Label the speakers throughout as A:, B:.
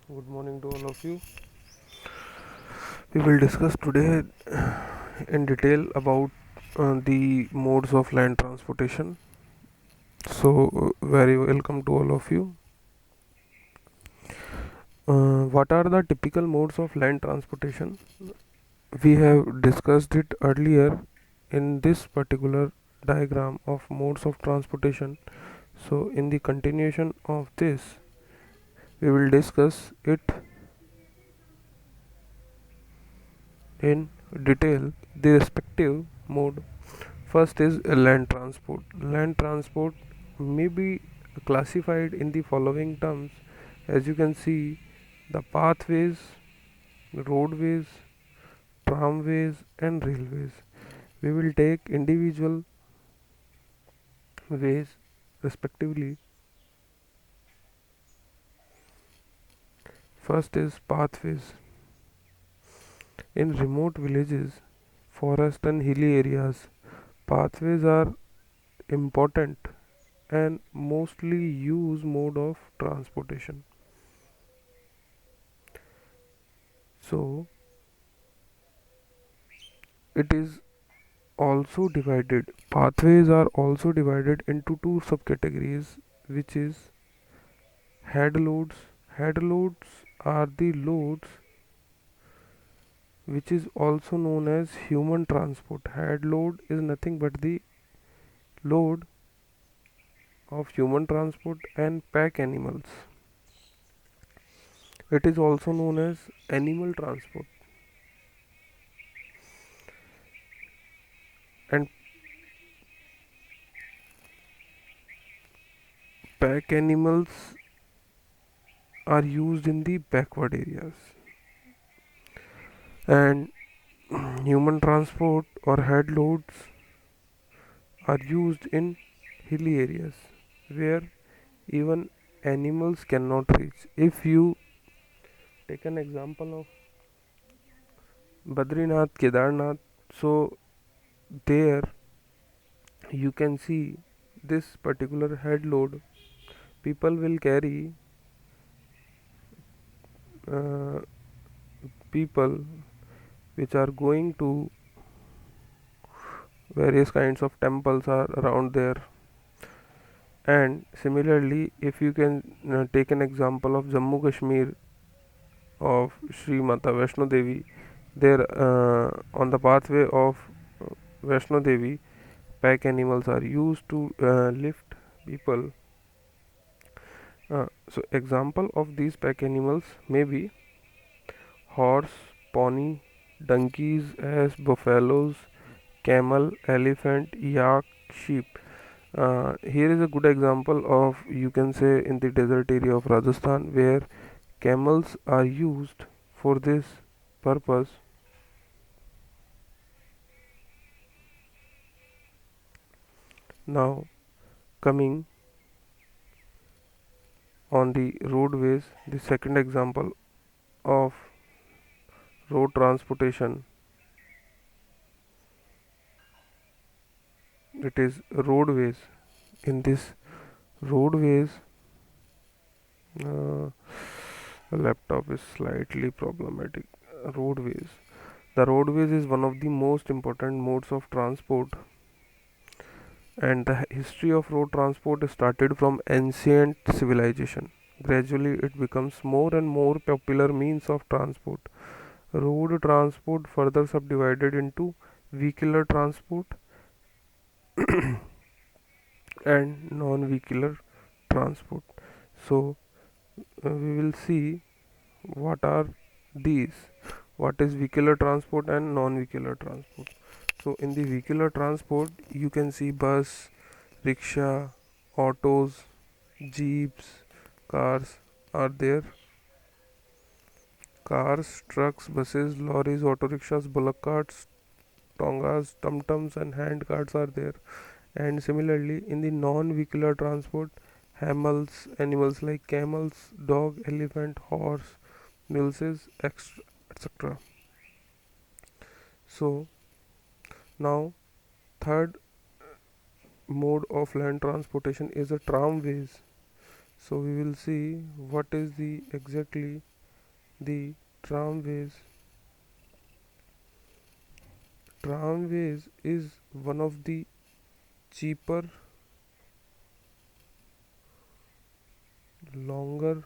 A: Good morning to all of you. We will discuss today in detail about the modes of land transportation. Very welcome to all of you. What are the typical modes of land transportation? We have discussed it earlier in this particular diagram of modes of transportation. So, in the continuation of this, we will discuss it in detail the respective mode. First is land transport. Land transport may be classified in the following terms. As you can see, the pathways, roadways, tramways, and railways. We will take individual ways respectively. First is pathways. In remote villages, forest and hilly areas, pathways are important and mostly used mode of transportation. So it is also divided pathways are also divided into two subcategories, which is head loads. Head loads are the loads which is also known as human transport. Head load is nothing but the load of human transport and pack animals. It is also known as animal transport. And pack animals are used in the backward areas, and human transport or head loads are used in hilly areas where even animals cannot reach. If you take an example of Badrinath, Kedarnath, so there you can see this particular head load. People will carry uh, people which are going to various kinds of temples are around there. And similarly, if you can take an example of Jammu Kashmir of Sri Mata Vaishno Devi, there on the pathway of Vaishno Devi, pack animals are used to lift people. So example of these pack animals may be horse, pony, donkeys as buffaloes, camel, elephant, yak, sheep. Here is a good example of, you can say, in the desert area of Rajasthan where camels are used for this purpose. Now coming on the roadways, the second example of road transportation, it is roadways. In this roadways, uh, the laptop is slightly problematic. Roadways. The roadways is one of the most important modes of transport, and the history of road transport started from ancient civilization. Gradually, it becomes more and more popular means of transport. Road transport further subdivided into vehicular transport and non-vehicular transport. So we will see what are these. What is vehicular transport and non-vehicular transport? So in the vehicular transport, you can see bus, rickshaw, autos, jeeps, cars are there. Cars, trucks, buses, lorries, auto rickshaws, bullock carts, tongas, tum-tums and hand carts are there. And similarly, in the non-vehicular transport, animals like camels, dog, elephant, horse, mules, etc. So now third mode of land transportation is the tramways. So we will see what is the exactly The tramways tramways is one of the cheaper, longer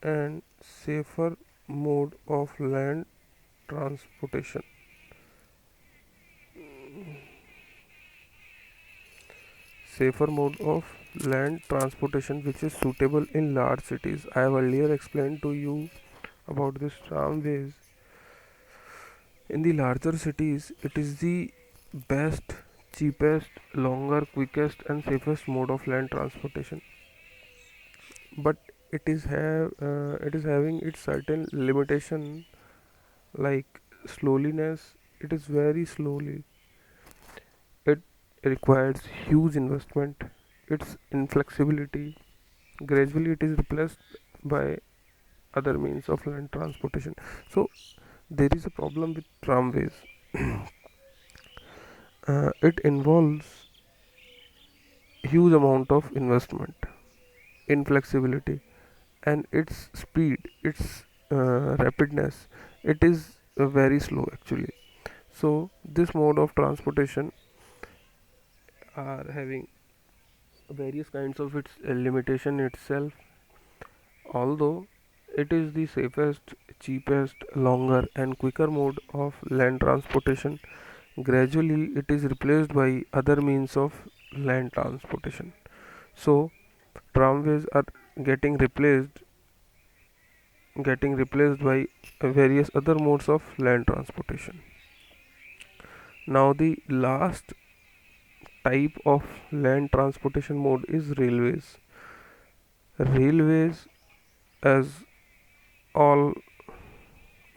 A: and safer mode of land transportation. Safer mode of land transportation which is suitable in large cities. I have earlier explained to you about this tramways. In the larger cities, it is the best, cheapest, longer, quickest, and safest mode of land transportation. But it is having its certain limitation, like slowness. It is very slowly. It requires huge investment. Its inflexibility. Gradually, it is replaced by other means of land transportation. So there is a problem with tramways. It involves huge amount of investment, inflexibility, and its speed, its rapidness. It is very slow actually. So this mode of transportation are having various kinds of its limitation itself. Although it is the safest, cheapest, longer, and quicker mode of land transportation, gradually it is replaced by other means of land transportation. So tramways are getting replaced getting replaced by various other modes of land transportation. Now the last type of land transportation mode is railways. Railways, as all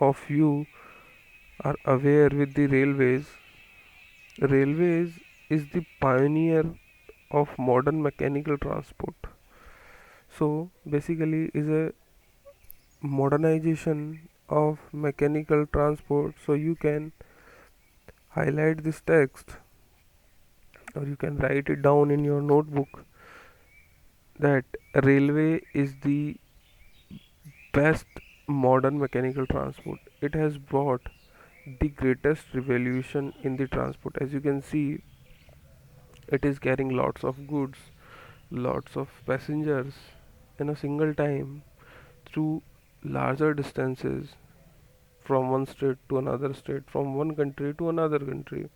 A: of you are aware with the railways is the pioneer of modern mechanical transport. So basically is a modernization of mechanical transport. So you can highlight this text or you can write it down in your notebook that railway is the best modern mechanical transport. It has brought the greatest revolution in the transport. As you can see, it is carrying lots of goods, lots of passengers in a single time through larger distances from one state to another state, from one country to another country.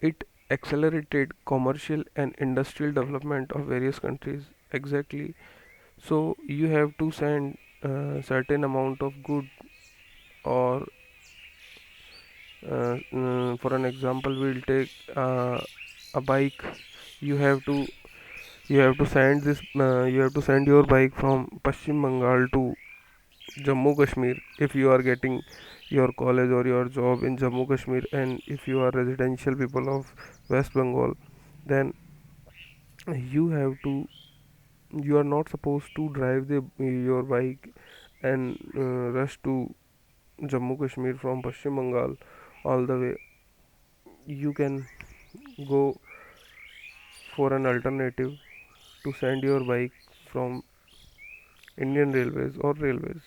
A: It accelerated commercial and industrial development of various countries. Exactly. So you have to send certain amount of good, or for an example we'll take a bike. you have to you have to send your bike from Pashchim Bengal to Jammu Kashmir if you are getting your college or your job in Jammu Kashmir, and if you are residential people of West Bengal, then you have to you are not supposed to drive your bike and rush to Jammu Kashmir from Pashchim Bengal all the way. You can go for an alternative to send your bike from Indian Railways or Railways.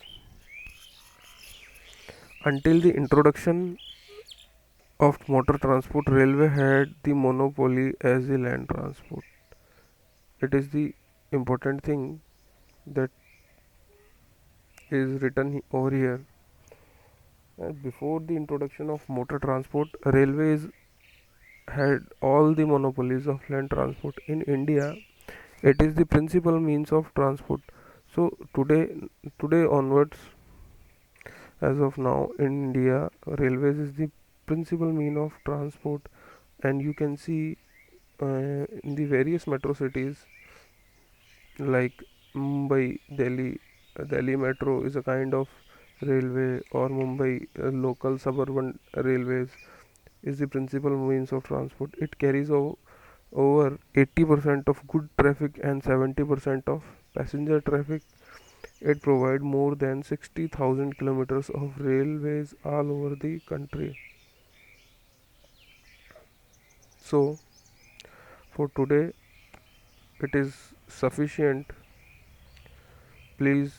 A: Until the introduction of motor transport, railway had the monopoly as the land transport. It is the important thing that is written over here. Before the introduction of motor transport, railways had all the monopolies of land transport in India. It is the principal means of transport. So today onwards, as of now in India, railways is the principal mean of transport, and you can see in the various metro cities like Mumbai, Delhi. Delhi Metro is a kind of railway, or Mumbai local suburban railways is the principal means of transport. It carries over 80% of good traffic and 70% of passenger traffic. It provides more than 60,000 kilometers of railways all over the country. So, for today, it is sufficient Please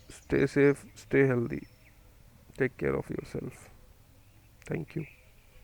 A: stay safe, stay healthy, take care of yourself. Thank you.